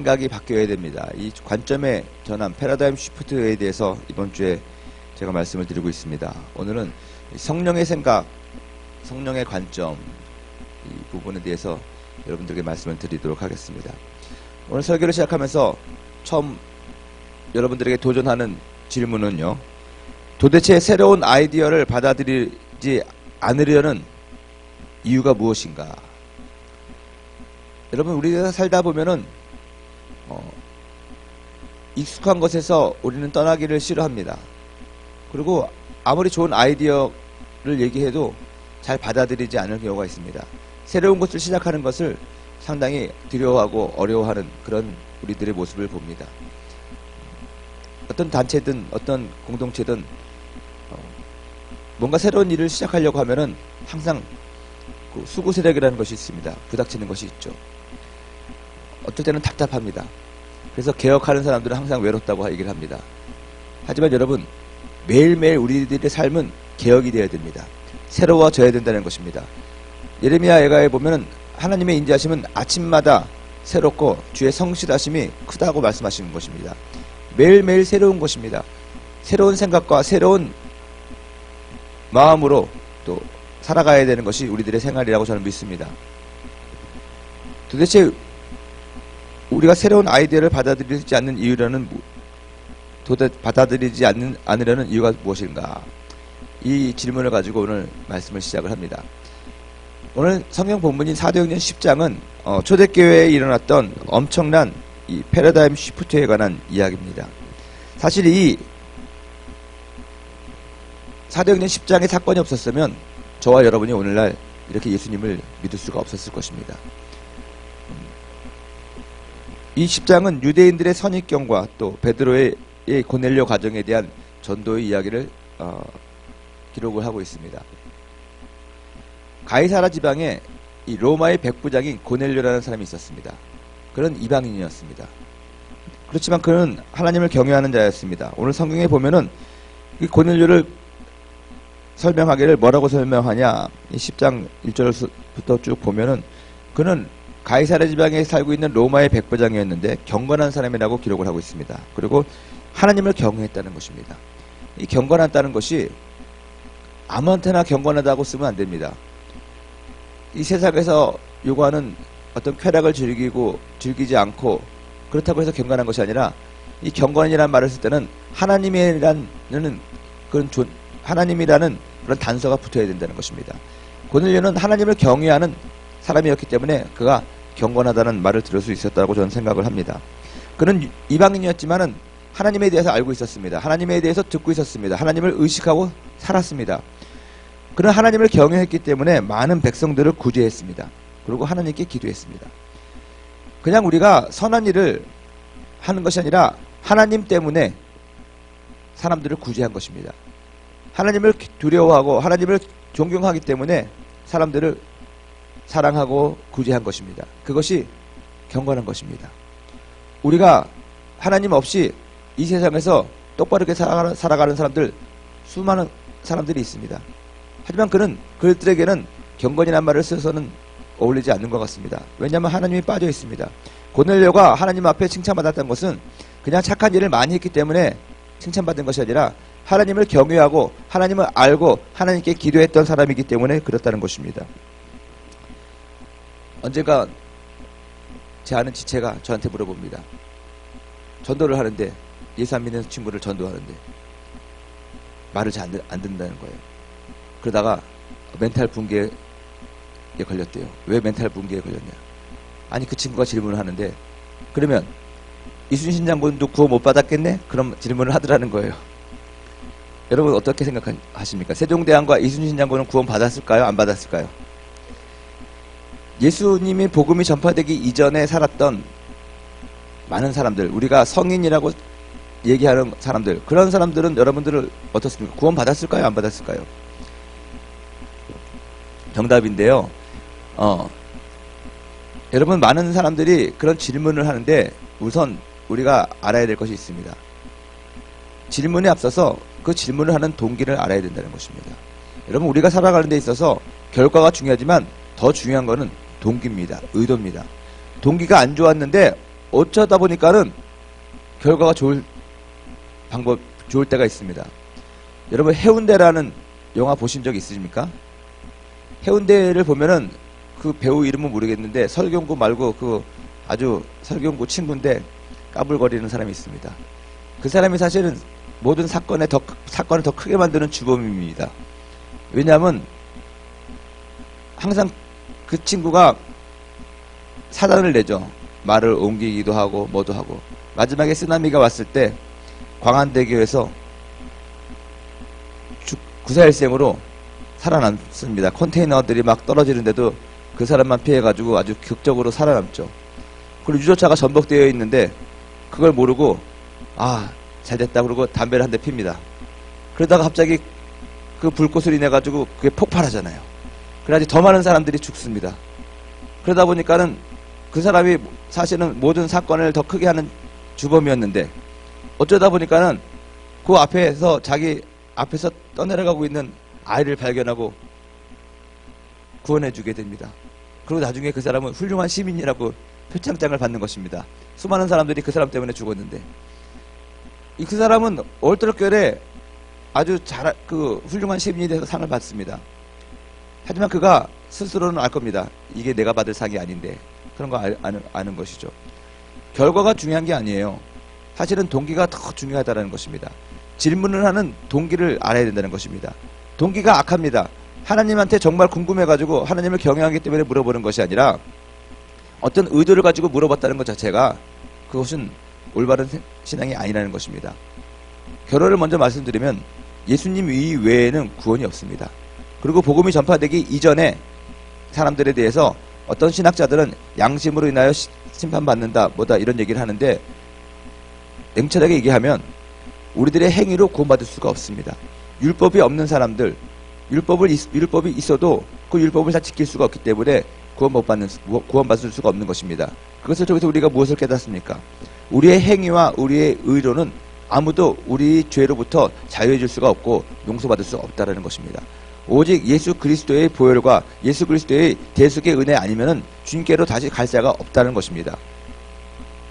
생각이 바뀌어야 됩니다. 이 관점의 전환, 패러다임 시프트에 대해서 이번 주에 제가 말씀을 드리고 있습니다. 오늘은 성령의 생각, 성령의 관점, 이 부분에 대해서 여러분들에게 말씀을 드리도록 하겠습니다. 오늘 설교를 시작하면서 처음 여러분들에게 도전하는 질문은요, 도대체 새로운 아이디어를 받아들이지 않으려는 이유가 무엇인가? 여러분, 우리가 살다 보면은 익숙한 것에서 우리는 떠나기를 싫어합니다. 그리고 아무리 좋은 아이디어를 얘기해도 잘 받아들이지 않을 경우가 있습니다. 새로운 것을 시작하는 것을 상당히 두려워하고 어려워하는 그런 우리들의 모습을 봅니다. 어떤 단체든 어떤 공동체든 뭔가 새로운 일을 시작하려고 하면은 항상 그 수구 세력이라는 것이 있습니다. 부닥치는 것이 있죠. 어떨 때는 답답합니다. 그래서 개혁하는 사람들은 항상 외롭다고 얘기를 합니다. 하지만 여러분, 매일매일 우리들의 삶은 개혁이 되어야 됩니다. 새로워져야 된다는 것입니다. 예레미야 예가에 보면은 하나님의 인자하심은 아침마다 새롭고 주의 성실하심이 크다고 말씀하시는 것입니다. 매일매일 새로운 것입니다. 새로운 생각과 새로운 마음으로 또 살아가야 되는 것이 우리들의 생활이라고 저는 믿습니다. 도대체 우리가 새로운 아이디어를 받아들이지 않는 이유는 받아들이지 않으려는 이유가 무엇인가? 이 질문을 가지고 오늘 말씀을 시작을 합니다. 오늘 성경 본문인 사도행전 10장은 초대교회에 일어났던 엄청난 이 패러다임 시프트에 관한 이야기입니다. 사실 이 사도행전 10장의 사건이 없었으면 저와 여러분이 오늘날 이렇게 예수님을 믿을 수가 없었을 것입니다. 이 10장은 유대인들의 선입견과 또 베드로의 고넬료 가정에 대한 전도의 이야기를 기록을 하고 있습니다. 가이사라 지방에 이 로마의 백부장인 고넬료라는 사람이 있었습니다. 그는 이방인이었습니다. 그렇지만 그는 하나님을 경외하는 자였습니다. 오늘 성경에 보면은 이 고넬료를 설명하기를 뭐라고 설명하냐, 이 10장 1절부터 쭉 보면은 그는 가이사라 지방에 살고 있는 로마의 백부장이었는데 경건한 사람이라고 기록을 하고 있습니다. 그리고 하나님을 경외했다는 것입니다. 이 경건하다는 것이 아무한테나 경건하다고 쓰면 안 됩니다. 이 세상에서 요구하는 어떤 쾌락을 즐기지 않고 그렇다고 해서 경건한 것이 아니라, 이 경건이라는 말을 쓸 때는 하나님이라는 그런 단서가 붙어야 된다는 것입니다. 고넬료는 하나님을 경외하는 사람이었기 때문에 그가 경건하다는 말을 들을 수 있었다고 저는 생각을 합니다. 그는 이방인이었지만은 하나님에 대해서 알고 있었습니다. 하나님에 대해서 듣고 있었습니다. 하나님을 의식하고 살았습니다. 그는 하나님을 경외했기 때문에 많은 백성들을 구제했습니다. 그리고 하나님께 기도했습니다. 그냥 우리가 선한 일을 하는 것이 아니라 하나님 때문에 사람들을 구제한 것입니다. 하나님을 두려워하고 하나님을 존경하기 때문에 사람들을 사랑하고 구제한 것입니다. 그것이 경건한 것입니다. 우리가 하나님 없이 이 세상에서 똑바르게 살아가는 사람들, 수많은 사람들이 있습니다. 하지만 그들에게는 경건이란 말을 써서는 어울리지 않는 것 같습니다. 왜냐하면 하나님이 빠져 있습니다. 고넬료가 하나님 앞에 칭찬받았던 것은 그냥 착한 일을 많이 했기 때문에 칭찬받은 것이 아니라 하나님을 경외하고 하나님을 알고 하나님께 기도했던 사람이기 때문에 그렇다는 것입니다. 언젠가 제 아는 지체가 저한테 물어봅니다. 전도를 하는데, 예수 안 믿는 친구를 전도하는데 말을 잘 안 듣는다는 거예요. 그러다가 멘탈 붕괴에 걸렸대요. 왜 멘탈 붕괴에 걸렸냐? 아니, 그 친구가 질문을 하는데, 그러면 이순신 장군도 구원 못 받았겠네? 그런 질문을 하더라는 거예요. 여러분 어떻게 생각하십니까? 세종대왕과 이순신 장군은 구원 받았을까요? 안 받았을까요? 예수님의 복음이 전파되기 이전에 살았던 많은 사람들, 우리가 성인이라고 얘기하는 사람들, 그런 사람들은 여러분들은 어떻습니까? 구원 받았을까요? 안 받았을까요? 정답인데요. 여러분, 많은 사람들이 그런 질문을 하는데 우선 우리가 알아야 될 것이 있습니다. 질문에 앞서서 그 질문을 하는 동기를 알아야 된다는 것입니다. 여러분, 우리가 살아가는 데 있어서 결과가 중요하지만 더 중요한 것은 동기입니다. 의도입니다. 동기가 안 좋았는데 어쩌다 보니까는 결과가 좋을 때가 있습니다. 여러분 해운대라는 영화 보신 적 있으십니까? 해운대를 보면은 그 배우 이름은 모르겠는데 설경구 말고 그 아주 설경구 친구인데 까불거리는 사람이 있습니다. 그 사람이 사실은 모든 사건을 더 크게 만드는 주범입니다. 왜냐하면 항상 그 친구가 사단을 내죠. 말을 옮기기도 하고 뭐도 하고. 마지막에 쓰나미가 왔을 때 광안대교에서 구사일생으로 살아남습니다. 컨테이너들이 막 떨어지는데도 그 사람만 피해가지고 아주 극적으로 살아남죠. 그리고 유조차가 전복되어 있는데 그걸 모르고 잘됐다 그러고 담배를 한 대 핍니다. 그러다가 갑자기 그 불꽃을 인해가지고 그게 폭발하잖아요. 그래야지 더 많은 사람들이 죽습니다. 그러다 보니까는 그 사람이 사실은 모든 사건을 더 크게 하는 주범이었는데 어쩌다 보니까는 그 앞에서 자기 앞에서 떠내려가고 있는 아이를 발견하고 구원해주게 됩니다. 그리고 나중에 그 사람은 훌륭한 시민이라고 표창장을 받는 것입니다. 수많은 사람들이 그 사람 때문에 죽었는데 그 사람은 얼떨결에 아주 훌륭한 시민이 돼서 상을 받습니다. 하지만 그가 스스로는 알 겁니다. 이게 내가 받을 상이 아닌데 그런 거 아는 것이죠. 결과가 중요한 게 아니에요. 사실은 동기가 더 중요하다는 것입니다. 질문을 하는 동기를 알아야 된다는 것입니다. 동기가 악합니다. 하나님한테 정말 궁금해가지고 하나님을 경외하기 때문에 물어보는 것이 아니라 어떤 의도를 가지고 물어봤다는 것 자체가 그것은 올바른 신앙이 아니라는 것입니다. 결론을 먼저 말씀드리면 예수님 외에는 구원이 없습니다. 그리고 복음이 전파되기 이전에 사람들에 대해서 어떤 신학자들은 양심으로 인하여 심판받는다 뭐다 이런 얘기를 하는데 냉철하게 얘기하면 우리들의 행위로 구원받을 수가 없습니다. 율법이 없는 사람들 율법이 있어도 그 율법을 다 지킬 수가 없기 때문에 구원받을 수가 없는 것입니다. 그것을 통해서 우리가 무엇을 깨닫습니까? 우리의 행위와 우리의 의로는 아무도 우리 죄로부터 자유해 줄 수가 없고 용서받을 수 없다는 것입니다. 오직 예수 그리스도의 보혈과 예수 그리스도의 대속의 은혜 아니면은 주님께로 다시 갈 자가 없다는 것입니다.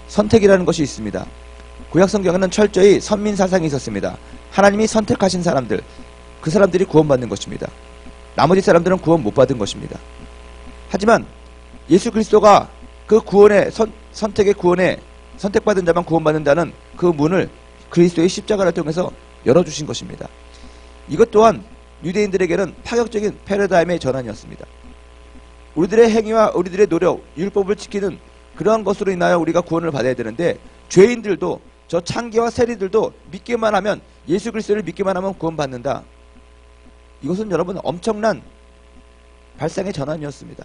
선택이라는 것이 있습니다. 구약 성경에는 철저히 선민 사상이 있었습니다. 하나님이 선택하신 사람들, 그 사람들이 구원받는 것입니다. 나머지 사람들은 구원 못 받은 것입니다. 하지만 예수 그리스도가 그 구원의 선택의 구원에 선택받은 자만 구원받는다는 그 문을 그리스도의 십자가를 통해서 열어주신 것입니다. 이것 또한 유대인들에게는 파격적인 패러다임의 전환이었습니다. 우리들의 행위와 우리들의 노력, 율법을 지키는 그러한 것으로 인하여 우리가 구원을 받아야 되는데 죄인들도 저 창기와 세리들도 믿기만 하면 예수 그리스도를 믿기만 하면 구원받는다. 이것은 여러분 엄청난 발상의 전환이었습니다.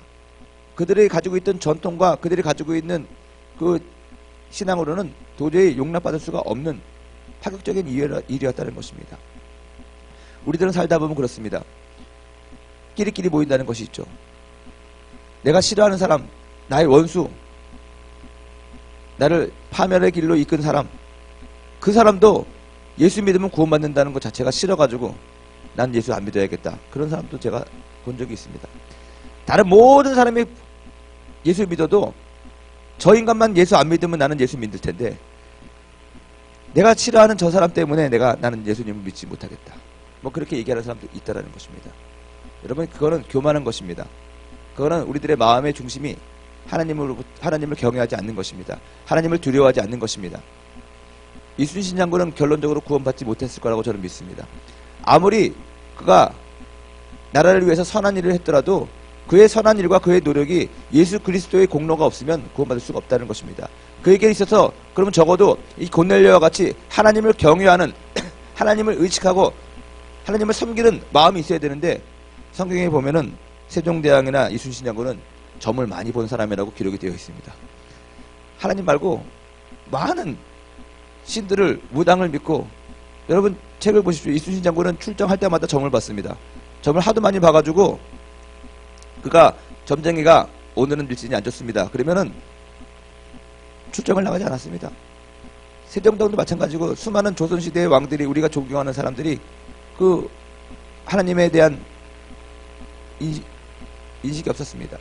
그들이 가지고 있던 전통과 그들이 가지고 있는 그 신앙으로는 도저히 용납받을 수가 없는 파격적인 일이었다는 것입니다. 우리들은 살다 보면 그렇습니다. 끼리끼리 모인다는 것이 있죠. 내가 싫어하는 사람, 나의 원수, 나를 파멸의 길로 이끈 사람, 그 사람도 예수 믿으면 구원받는다는 것 자체가 싫어가지고 난 예수 안 믿어야겠다. 그런 사람도 제가 본 적이 있습니다. 다른 모든 사람이 예수 믿어도 저 인간만 예수 안 믿으면 나는 예수 믿을 텐데 내가 싫어하는 저 사람 때문에 나는 예수님을 믿지 못하겠다. 뭐 그렇게 얘기하는 사람도 있다라는 것입니다. 여러분 그거는 교만한 것입니다. 그거는 우리들의 마음의 중심이 하나님을 경외하지 않는 것입니다. 하나님을 두려워하지 않는 것입니다. 이순신 장군은 결론적으로 구원받지 못했을 거라고 저는 믿습니다. 아무리 그가 나라를 위해서 선한 일을 했더라도 그의 선한 일과 그의 노력이 예수 그리스도의 공로가 없으면 구원받을 수가 없다는 것입니다. 그에게 있어서 그러면 적어도 이 고넬료와 같이 하나님을 경외하는 하나님을 의식하고 하나님을 섬기는 마음이 있어야 되는데 성경에 보면은 세종대왕이나 이순신 장군은 점을 많이 본 사람이라고 기록이 되어 있습니다. 하나님 말고 많은 신들을 무당을 믿고 여러분 책을 보십시오. 이순신 장군은 출정할 때마다 점을 봤습니다. 점을 하도 많이 봐가지고 그가 점쟁이가 오늘은 일진이 안 좋습니다. 그러면은 출정을 나가지 않았습니다. 세종대왕도 마찬가지고 수많은 조선시대의 왕들이 우리가 존경하는 사람들이 그 하나님에 대한 인식이 없었습니다.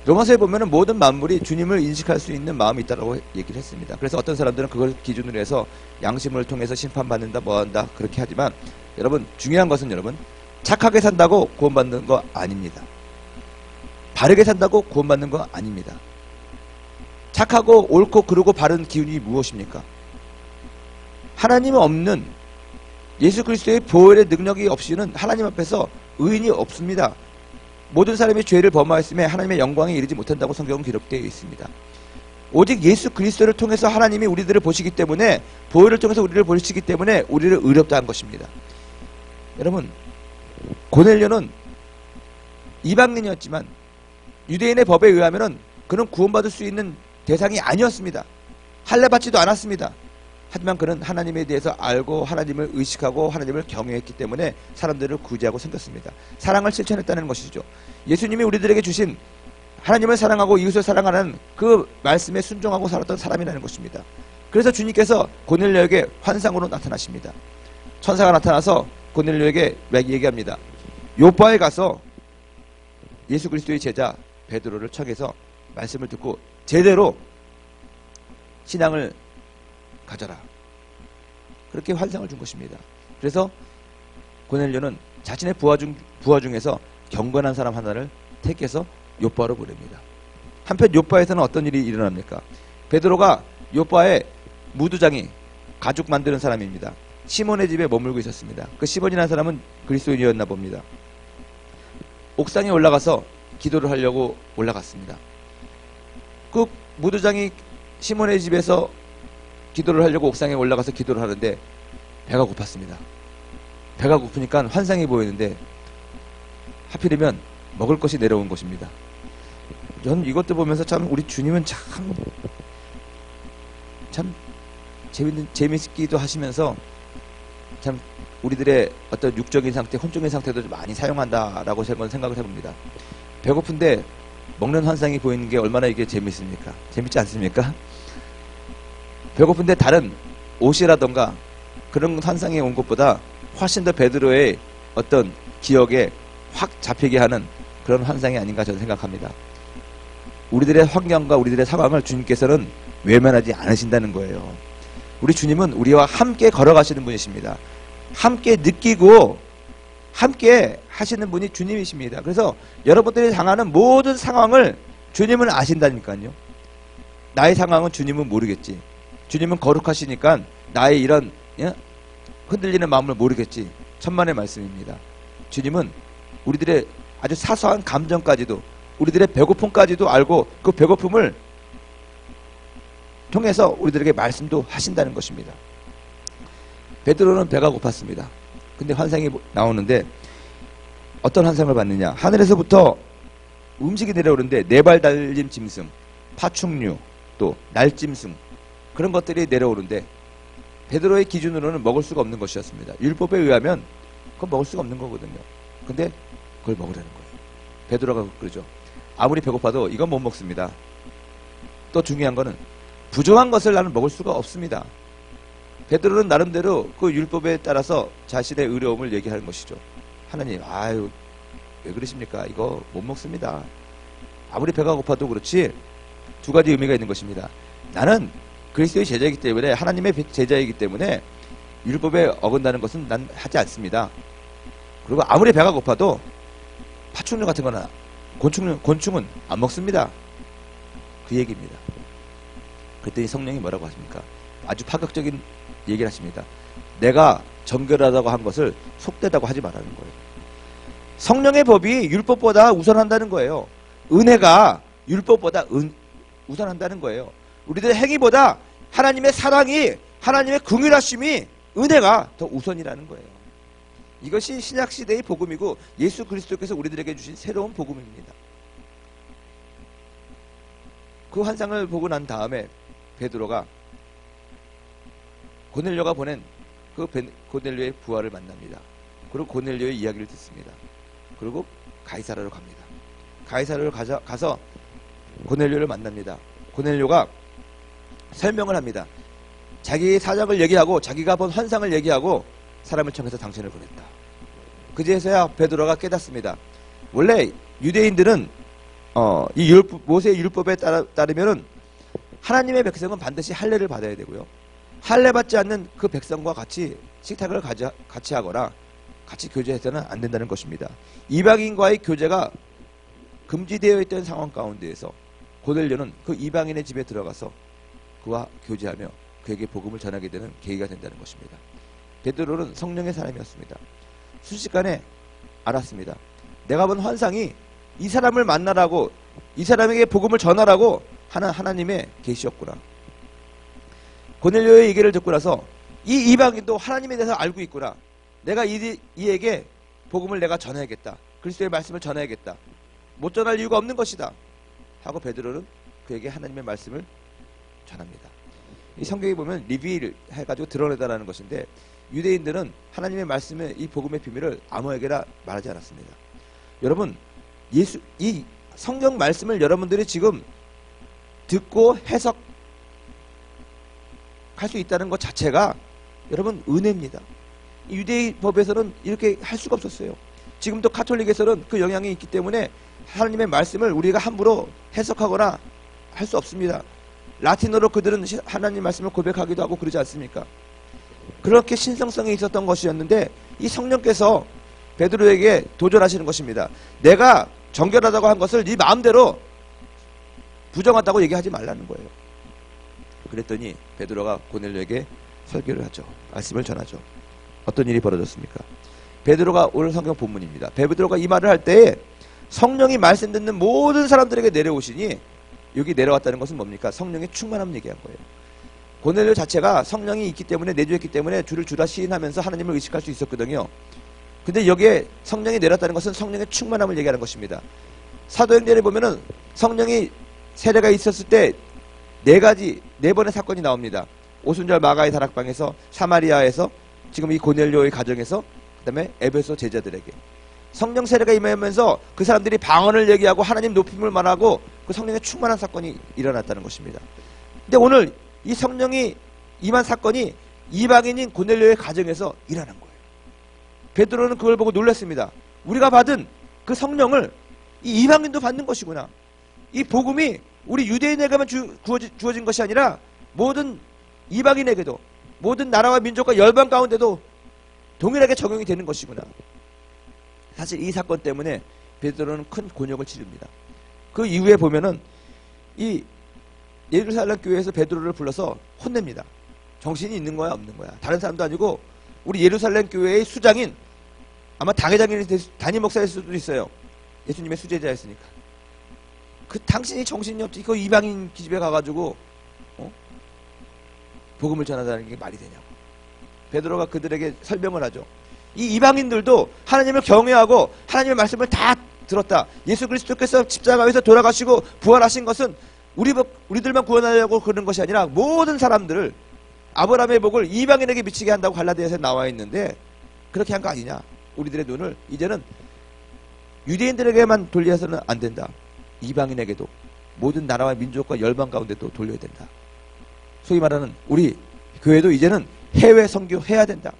로마서에 보면은 모든 만물이 주님을 인식할 수 있는 마음이 있다고 얘기를 했습니다. 그래서 어떤 사람들은 그걸 기준으로 해서 양심을 통해서 심판받는다, 뭐한다, 그렇게 하지만 여러분, 중요한 것은 여러분, 착하게 산다고 구원받는 거 아닙니다. 바르게 산다고 구원받는 거 아닙니다. 착하고 옳고 그르고 바른 기운이 무엇입니까? 하나님 없는 예수 그리스도의 보혈의 능력이 없이는 하나님 앞에서 의인이 없습니다. 모든 사람이 죄를 범하였음에 하나님의 영광에 이르지 못한다고 성경은 기록되어 있습니다. 오직 예수 그리스도를 통해서 하나님이 우리들을 보시기 때문에, 보혈을 통해서 우리를 보시기 때문에 우리를 의롭다 한 것입니다. 여러분, 고넬료는 이방인이었지만 유대인의 법에 의하면은 그는 구원받을 수 있는 대상이 아니었습니다. 할례받지도 않았습니다. 하지만 그는 하나님에 대해서 알고 하나님을 의식하고 하나님을 경외했기 때문에 사람들을 구제하고 생겼습니다. 사랑을 실천했다는 것이죠. 예수님이 우리들에게 주신 하나님을 사랑하고 이웃을 사랑하는 그 말씀에 순종하고 살았던 사람이라는 것입니다. 그래서 주님께서 고넬료에게 환상으로 나타나십니다. 천사가 나타나서 고넬료에게 얘기합니다. 요빠에 가서 예수 그리스도의 제자 베드로를 청해서 말씀을 듣고 제대로 신앙을 가져라. 그렇게 환상을 준 것입니다. 그래서 고넬료는 자신의 부하 중에서 경건한 사람 하나를 택해서 요빠로 보냅니다. 한편 요빠에서는 어떤 일이 일어납니까? 베드로가 요빠의 무두장이 가죽 만드는 사람입니다. 시몬의 집에 머물고 있었습니다. 그 시몬이라는 사람은 그리스도인이었나 봅니다. 옥상에 올라가서 기도를 하려고 올라갔습니다. 그 무두장이 시몬의 집에서 기도를 하려고 옥상에 올라가서 기도를 하는데 배가 고팠습니다. 배가 고프니까 환상이 보이는데 하필이면 먹을 것이 내려온 것입니다. 저는 이것도 보면서 참 우리 주님은 참 재밌기도 하시면서 참 우리들의 어떤 육적인 상태, 혼적인 상태도 좀 많이 사용한다라고 저는 생각을 해봅니다. 배고픈데 먹는 환상이 보이는 게 얼마나 이게 재밌습니까? 재밌지 않습니까? 배고픈데 다른 옷이라던가 그런 환상이 온 것보다 훨씬 더 베드로의 어떤 기억에 확 잡히게 하는 그런 환상이 아닌가 저는 생각합니다. 우리들의 환경과 우리들의 상황을 주님께서는 외면하지 않으신다는 거예요. 우리 주님은 우리와 함께 걸어가시는 분이십니다. 함께 느끼고 함께 하시는 분이 주님이십니다. 그래서 여러분들이 당하는 모든 상황을 주님은 아신다니까요. 나의 상황은 주님은 모르겠지. 주님은 거룩하시니까 나의 이런 흔들리는 마음을 모르겠지. 천만의 말씀입니다. 주님은 우리들의 아주 사소한 감정까지도, 우리들의 배고픔까지도 알고 그 배고픔을 통해서 우리들에게 말씀도 하신다는 것입니다. 베드로는 배가 고팠습니다. 근데 환상이 나오는데 어떤 환상을 봤느냐? 하늘에서부터 음식이 내려오는데 네 발 달린 짐승, 파충류, 또 날짐승, 그런 것들이 내려오는데 베드로의 기준으로는 먹을 수가 없는 것이었습니다. 율법에 의하면 그건 먹을 수가 없는 거거든요. 근데 그걸 먹으라는 거예요. 베드로가 그러죠. 아무리 배고파도 이건 못 먹습니다. 또 중요한 거는 부정한 것을 나는 먹을 수가 없습니다. 베드로는 나름대로 그 율법에 따라서 자신의 의로움을 얘기하는 것이죠. 하나님, 아유, 왜 그러십니까? 이거 못 먹습니다. 아무리 배가 고파도 그렇지 두 가지 의미가 있는 것입니다. 나는 그리스도의 제자이기 때문에, 하나님의 제자이기 때문에 율법에 어긋나는 것은 난 하지 않습니다. 그리고 아무리 배가 고파도 파충류 같은 거나 곤충은 안 먹습니다. 그 얘기입니다. 그랬더니 성령이 뭐라고 하십니까? 아주 파격적인 얘기를 하십니다. 내가 정결하다고 한 것을 속되다고 하지 말라는 거예요. 성령의 법이 율법보다 우선한다는 거예요. 은혜가 율법보다 우선한다는 거예요. 우리들의 행위보다 하나님의 사랑이, 하나님의 긍휼하심이, 은혜가 더 우선이라는 거예요. 이것이 신약시대의 복음이고 예수 그리스도께서 우리들에게 주신 새로운 복음입니다. 그 환상을 보고 난 다음에 베드로가 고넬료가 보낸 그 고넬료의 부하를 만납니다. 그리고 고넬료의 이야기를 듣습니다. 그리고 가이사라로 갑니다. 가이사라로 가서 고넬료를 만납니다. 고넬료가 설명을 합니다. 자기의 사정을 얘기하고 자기가 본 환상을 얘기하고 사람을 청해서 당신을 보냈다. 그제서야 베드로가 깨닫습니다. 원래 유대인들은 모세의 율법에 따르면은 하나님의 백성은 반드시 할례를 받아야 되고요. 할례 받지 않는 그 백성과 같이 식탁을 같이 하거나 같이 교제해서는 안 된다는 것입니다. 이방인과의 교제가 금지되어 있던 상황 가운데에서 고넬료는 그 이방인의 집에 들어가서 그와 교제하며 그에게 복음을 전하게 되는 계기가 된다는 것입니다. 베드로는 성령의 사람이었습니다. 순식간에 알았습니다. 내가 본 환상이 이 사람을 만나라고, 이 사람에게 복음을 전하라고 하는 하나님의 계시였구나. 고넬료의 얘기를 듣고 나서 이 이방인도 하나님에 대해서 알고 있구나. 내가 이에게 복음을 내가 전해야겠다. 그리스도의 말씀을 전해야겠다. 못 전할 이유가 없는 것이다 하고 베드로는 그에게 하나님의 말씀을 전합니다. 이 성경에 보면 리빌 해가지고 드러내다라는 것인데, 유대인들은 하나님의 말씀의 이 복음의 비밀을 아무에게나 말하지 않았습니다. 여러분, 이 성경 말씀을 여러분들이 지금 듣고 해석할 수 있다는 것 자체가 여러분 은혜입니다. 유대의 법에서는 이렇게 할 수가 없었어요. 지금도 카톨릭에서는 그 영향이 있기 때문에 하나님의 말씀을 우리가 함부로 해석하거나 할 수 없습니다. 라틴어로 그들은 하나님 말씀을 고백하기도 하고 그러지 않습니까? 그렇게 신성성이 있었던 것이었는데 이 성령께서 베드로에게 도전하시는 것입니다. 내가 정결하다고 한 것을 네 마음대로 부정하다고 얘기하지 말라는 거예요. 그랬더니 베드로가 고넬료에게 설교를 하죠. 말씀을 전하죠. 어떤 일이 벌어졌습니까? 베드로가 오늘 성경 본문입니다. 베드로가 이 말을 할 때에 성령이 말씀 듣는 모든 사람들에게 내려오시니, 여기 내려왔다는 것은 뭡니까? 성령의 충만함을 얘기한 거예요. 고넬료 자체가 성령이 있기 때문에, 내주했기 때문에 주를 주라 시인하면서 하나님을 의식할 수 있었거든요. 근데 여기에 성령이 내렸다는 것은 성령의 충만함을 얘기하는 것입니다. 사도행전에 보면은 성령이 세례가 있었을 때 네 번의 사건이 나옵니다. 오순절 마가의 다락방에서, 사마리아에서, 지금 이 고넬료의 가정에서, 그 다음에 에베소 제자들에게 성령 세례가 임하면서 그 사람들이 방언을 얘기하고 하나님 높임을 말하고 그 성령의 충만한 사건이 일어났다는 것입니다. 근데 오늘 이 성령이 임한 사건이 이방인인 고넬료의 가정에서 일어난 거예요. 베드로는 그걸 보고 놀랐습니다. 우리가 받은 그 성령을 이 이방인도 받는 것이구나. 이 복음이 우리 유대인에게만 주어진 것이 아니라 모든 이방인에게도, 모든 나라와 민족과 열방 가운데도 동일하게 적용이 되는 것이구나. 사실 이 사건 때문에 베드로는 큰 곤욕을 치릅니다. 그 이후에 보면은 이 예루살렘 교회에서 베드로를 불러서 혼냅니다. 정신이 있는 거야 없는 거야. 다른 사람도 아니고 우리 예루살렘 교회의 수장인, 아마 당회장이 담임 목사일 수도 있어요. 예수님의 수제자였으니까. 그 당신이 정신이 없지, 그 이방인 기집애 가가지고 복음을 전하다는 게 말이 되냐고. 베드로가 그들에게 설명을 하죠. 이 이방인들도 하나님을 경외하고 하나님의 말씀을 다 들었다. 예수 그리스도께서 십자가에서 돌아가시고 부활하신 것은 우리들만 구원하려고 그런 것이 아니라 모든 사람들을, 아브라함의 복을 이방인에게 미치게 한다고 갈라디아서에 나와 있는데, 그렇게 한 거 아니냐. 우리들의 눈을 이제는 유대인들에게만 돌려서는 안 된다. 이방인에게도, 모든 나라와 민족과 열방 가운데도 돌려야 된다. 소위 말하는 우리 교회도 이제는 해외 선교해야 된다.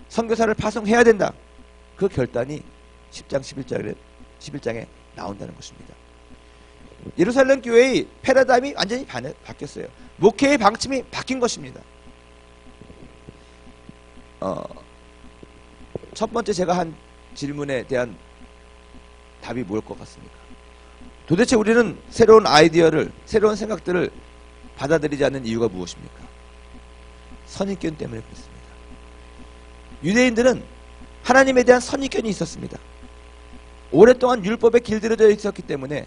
선교사를 파송해야 된다. 그 결단이 10장 11장에 나온다는 것입니다. 예루살렘 교회의 패러다임이 완전히 바뀌었어요. 목회의 방침이 바뀐 것입니다. 첫 번째 제가 한 질문에 대한 답이 뭘 것 같습니까? 도대체 우리는 새로운 아이디어를, 새로운 생각들을 받아들이지 않는 이유가 무엇입니까? 선입견 때문에 그렇습니다. 유대인들은 하나님에 대한 선입견이 있었습니다. 오랫동안 율법에 길들여져 있었기 때문에,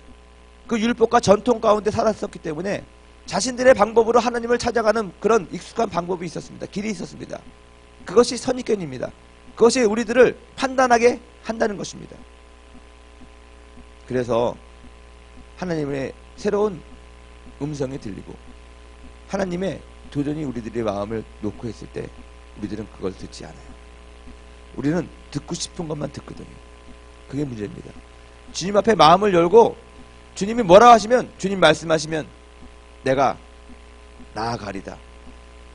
그 율법과 전통 가운데 살았었기 때문에 자신들의 방법으로 하나님을 찾아가는 그런 익숙한 방법이 있었습니다. 길이 있었습니다. 그것이 선입견입니다. 그것이 우리들을 판단하게 한다는 것입니다. 그래서 하나님의 새로운 음성이 들리고 하나님의 도전이 우리들의 마음을 놓고 했을 때 우리들은 그걸 듣지 않아요. 우리는 듣고 싶은 것만 듣거든요. 그게 문제입니다. 주님 앞에 마음을 열고 주님이 뭐라 하시면, 주님 말씀하시면 내가 나아가리다.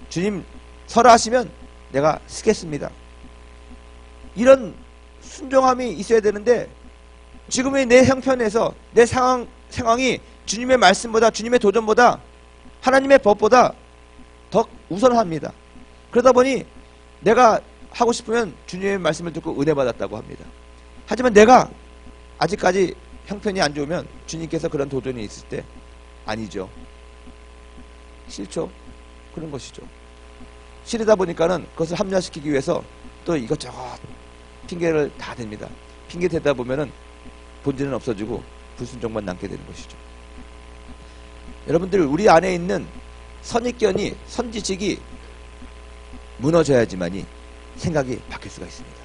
주님 서라 하시면 내가 쓰겠습니다. 이런 순종함이 있어야 되는데, 지금의 내 형편에서, 내 상황 상황이 주님의 말씀보다, 주님의 도전보다, 하나님의 법보다 더 우선합니다. 그러다 보니 내가 하고 싶으면 주님의 말씀을 듣고 은혜 받았다고 합니다. 하지만 내가 아직까지 형편이 안 좋으면 주님께서 그런 도전이 있을 때 아니죠. 싫죠. 그런 것이죠. 싫다 보니까는 그것을 합리화시키기 위해서 또 이것저것 핑계를 다 댑니다. 핑계 대다 보면은 본질은 없어지고 불순종만 남게 되는 것이죠. 여러분들, 우리 안에 있는 선입견이, 선지식이 무너져야지만이 생각이 바뀔 수가 있습니다.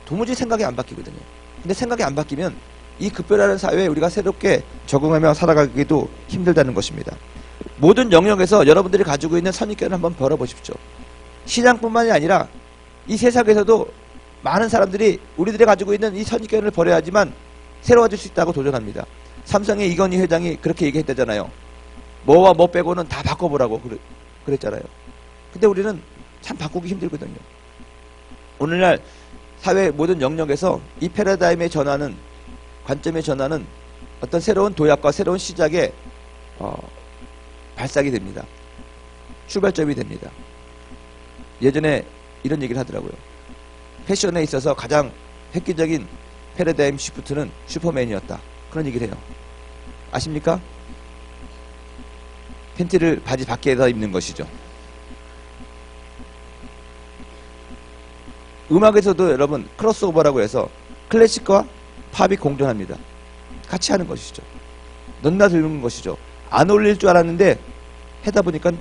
도무지 생각이 안 바뀌거든요. 근데 생각이 안 바뀌면 이 급변하는 사회에 우리가 새롭게 적응하며 살아가기도 힘들다는 것입니다. 모든 영역에서 여러분들이 가지고 있는 선입견을 한번 벌어보십시오. 시장뿐만이 아니라 이 세상에서도 많은 사람들이 우리들이 가지고 있는 이 선입견을 버려야지만 새로워질 수 있다고 도전합니다. 삼성의 이건희 회장이 그렇게 얘기했다잖아요. 뭐와 뭐 빼고는 다 바꿔보라고 그랬잖아요. 근데 우리는 참 바꾸기 힘들거든요. 오늘날 사회 모든 영역에서 이 패러다임의 전환은, 관점의 전환은 어떤 새로운 도약과 새로운 시작의 발상이 됩니다. 출발점이 됩니다. 예전에 이런 얘기를 하더라고요. 패션에 있어서 가장 획기적인 패러다임 시프트는 슈퍼맨이었다. 그런 얘기를 해요. 아십니까? 팬티를 바지 밖에다 입는 것이죠. 음악에서도 여러분 크로스오버라고 해서 클래식과 팝이 공존합니다. 같이 하는 것이죠. 넌나 들는 것이죠. 안 어울릴 줄 알았는데 하다 보니까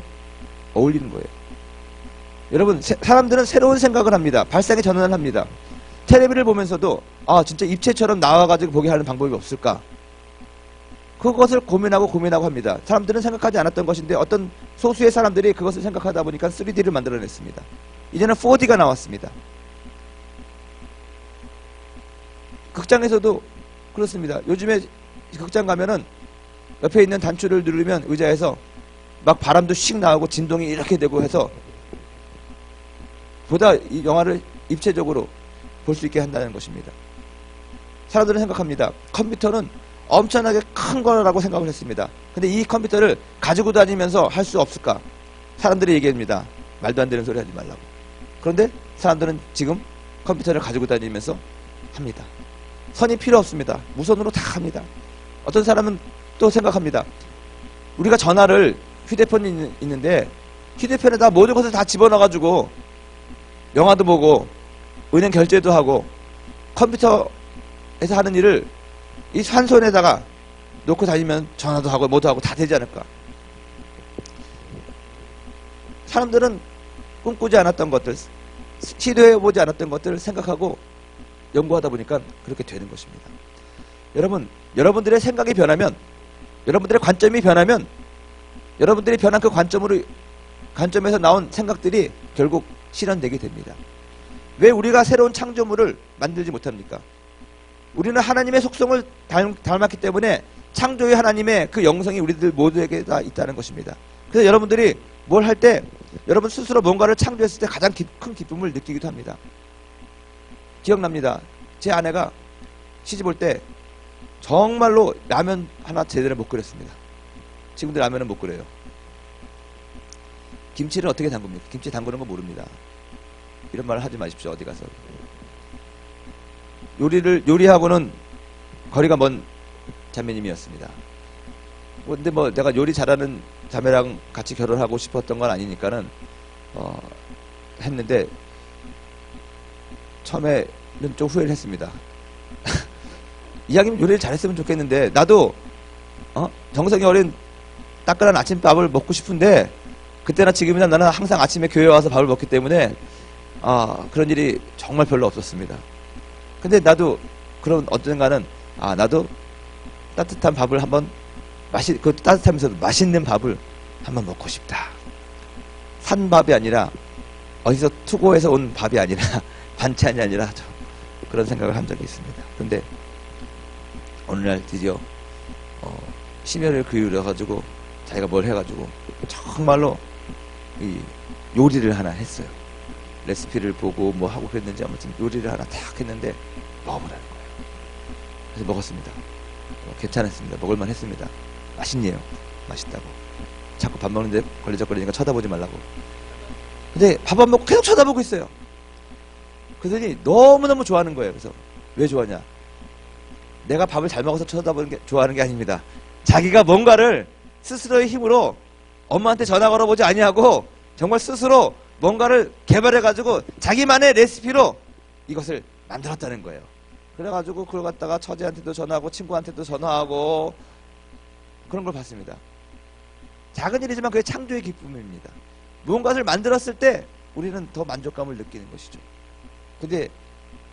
어울리는 거예요. 여러분, 사람들은 새로운 생각을 합니다. 발상의 전환을 합니다. 텔레비를 보면서도 진짜 입체처럼 나와가지고 보게 하는 방법이 없을까? 그것을 고민하고 합니다. 사람들은 생각하지 않았던 것인데 어떤 소수의 사람들이 그것을 생각하다 보니까 3D를 만들어냈습니다. 이제는 4D가 나왔습니다. 극장에서도 그렇습니다. 요즘에 극장 가면은 옆에 있는 단추를 누르면 의자에서 막 바람도 씩 나오고 진동이 이렇게 되고 해서 보다 이 영화를 입체적으로 볼 수 있게 한다는 것입니다. 사람들은 생각합니다. 컴퓨터는 엄청나게 큰 거라고 생각을 했습니다. 근데 이 컴퓨터를 가지고 다니면서 할 수 없을까? 사람들이 얘기합니다. 말도 안 되는 소리 하지 말라고. 그런데 사람들은 지금 컴퓨터를 가지고 다니면서 합니다. 선이 필요 없습니다. 무선으로 다 합니다. 어떤 사람은 또 생각합니다. 우리가 전화를, 휴대폰이 있는데 휴대폰에다 모든 것을 다 집어넣어가지고 영화도 보고 은행 결제도 하고 컴퓨터에서 하는 일을 이 한 손에다가 놓고 다니면 전화도 하고 뭐도 하고 다 되지 않을까. 사람들은 꿈꾸지 않았던 것들, 시도해보지 않았던 것들을 생각하고 연구하다 보니까 그렇게 되는 것입니다. 여러분, 여러분들의 생각이 변하면, 여러분들의 관점이 변하면, 여러분들이 변한 그 관점에서 나온 생각들이 결국 실현되게 됩니다. 왜 우리가 새로운 창조물을 만들지 못합니까? 우리는 하나님의 속성을 닮았기 때문에 창조의 하나님의 그 영성이 우리들 모두에게 다 있다는 것입니다. 그래서 여러분들이 뭘 할 때 여러분 스스로 뭔가를 창조했을 때 가장 큰 기쁨을 느끼기도 합니다. 기억납니다. 제 아내가 시집 올 때 정말로 라면 하나 제대로 못 끓였습니다. 지금도 라면은 못 끓여요. 김치를 어떻게 담굽니까? 김치 담그는 거 모릅니다. 이런 말을 하지 마십시오. 어디 가서. 요리하고는 거리가 먼 자매님이었습니다. 근데 뭐 내가 요리 잘하는 자매랑 같이 결혼하고 싶었던 건 아니니까는 했는데 처음에는 좀 후회를 했습니다. 이왕이면 요리를 잘했으면 좋겠는데 나도 정성이 어린 따끈한 아침밥을 먹고 싶은데 그때나 지금이나 나는 항상 아침에 교회 와서 밥을 먹기 때문에 그런 일이 정말 별로 없었습니다. 근데 나도 그런 언젠가는 나도 따뜻한 밥을 한번 그 따뜻하면서도 맛있는 밥을 한번 먹고 싶다. 산 밥이 아니라 어디서 투고해서 온 밥이 아니라 반찬이 아니라 그런 생각을 한 적이 있습니다. 근데 오늘날 드디어 심혈을 기울여가지고 자기가 뭘 해가지고 정말로 이 요리를 하나 했어요. 레시피를 보고 뭐 하고 그랬는지 아무튼 요리를 하나 딱 했는데 먹으라는 거예요. 그래서 먹었습니다. 괜찮았습니다. 먹을만 했습니다. 맛있네요. 맛있다고. 자꾸 밥 먹는데 걸리적거리니까 쳐다보지 말라고. 근데 밥 안 먹고 계속 쳐다보고 있어요. 그러더니 너무너무 좋아하는 거예요. 그래서 왜 좋아하냐? 내가 밥을 잘 먹어서 쳐다보는 게 좋아하는 게 아닙니다. 자기가 뭔가를 스스로의 힘으로 엄마한테 전화 걸어보지 아니하고 정말 스스로 뭔가를 개발해가지고 자기만의 레시피로 이것을 만들었다는 거예요. 그래가지고 그걸 갖다가 처제한테도 전화하고 친구한테도 전화하고 그런 걸 봤습니다. 작은 일이지만 그게 창조의 기쁨입니다. 무언가를 만들었을 때 우리는 더 만족감을 느끼는 것이죠. 근데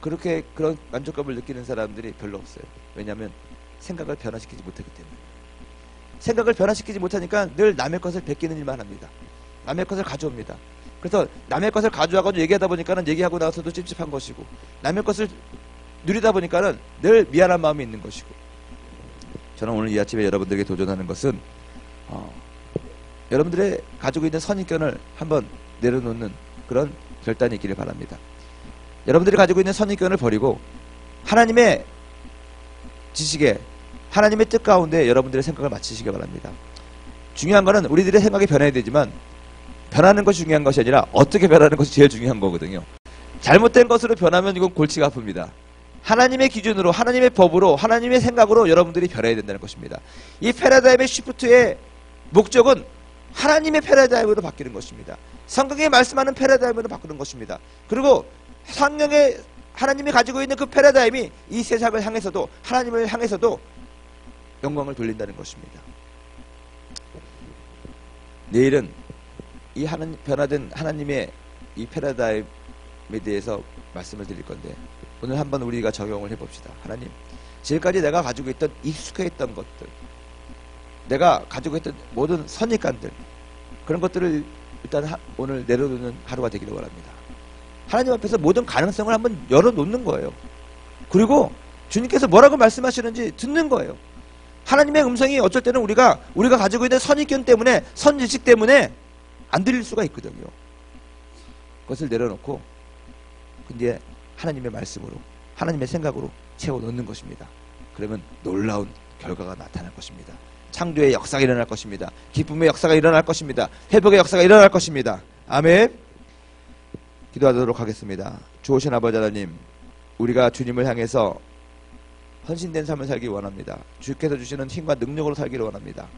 그렇게 그런 만족감을 느끼는 사람들이 별로 없어요. 왜냐하면 생각을 변화시키지 못하기 때문에. 생각을 변화시키지 못하니까 늘 남의 것을 베끼는 일만 합니다. 남의 것을 가져옵니다. 그래서 남의 것을 가져와가지고 얘기하다 보니까는 얘기하고 나서도 찝찝한 것이고, 남의 것을 누리다 보니까는 늘 미안한 마음이 있는 것이고. 저는 오늘 이 아침에 여러분들에게 도전하는 것은 여러분들의 가지고 있는 선입견을 한번 내려놓는 그런 결단이 있기를 바랍니다. 여러분들이 가지고 있는 선입견을 버리고 하나님의 지식에, 하나님의 뜻 가운데 여러분들의 생각을 맞추시기 바랍니다. 중요한 거는 우리들의 생각이 변해야 되지만 변하는 것이 중요한 것이 아니라 어떻게 변하는 것이 제일 중요한 거거든요. 잘못된 것으로 변하면 이건 골치가 아픕니다. 하나님의 기준으로, 하나님의 법으로, 하나님의 생각으로 여러분들이 변해야 된다는 것입니다. 이 패러다임의 시프트의 목적은 하나님의 패러다임으로 바뀌는 것입니다. 성경에 말씀하는 패러다임으로 바꾸는 것입니다. 그리고 성경에 하나님이 가지고 있는 그 패러다임이 이 세상을 향해서도, 하나님을 향해서도 영광을 돌린다는 것입니다. 내일은 이 변화된 하나님의 이 패러다임에 대해서 말씀을 드릴 건데, 오늘 한번 우리가 적용을 해봅시다. 하나님, 지금까지 내가 가지고 있던 익숙했던 것들, 내가 가지고 있던 모든 선입관들, 그런 것들을 일단 오늘 내려놓는 하루가 되기를 원합니다. 하나님 앞에서 모든 가능성을 한번 열어놓는 거예요. 그리고 주님께서 뭐라고 말씀하시는지 듣는 거예요. 하나님의 음성이 어쩔 때는 우리가 가지고 있는 선입견 때문에, 선지식 때문에 안 들릴 수가 있거든요. 그것을 내려놓고 근데 하나님의 말씀으로, 하나님의 생각으로 채워넣는 것입니다. 그러면 놀라운 결과가 나타날 것입니다. 창조의 역사가 일어날 것입니다. 기쁨의 역사가 일어날 것입니다. 회복의 역사가 일어날 것입니다. 아멘. 기도하도록 하겠습니다. 좋으신 아버지 하나님, 우리가 주님을 향해서 헌신된 삶을 살기 원합니다. 주께서 주시는 힘과 능력으로 살기를 원합니다.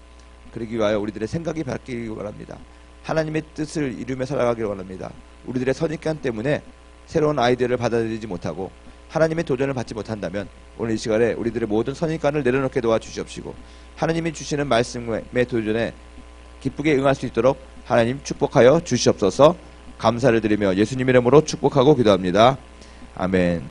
그러기 위하여 우리들의 생각이 바뀌기 원합니다. 하나님의 뜻을 이루며 살아가기를 원합니다. 우리들의 선입견 때문에 새로운 아이디어를 받아들이지 못하고 하나님의 도전을 받지 못한다면 오늘 이 시간에 우리들의 모든 선입관을 내려놓게 도와주시옵시고, 하나님이 주시는 말씀의 도전에 기쁘게 응할 수 있도록 하나님 축복하여 주시옵소서. 감사를 드리며 예수님 이름으로 축복하고 기도합니다. 아멘.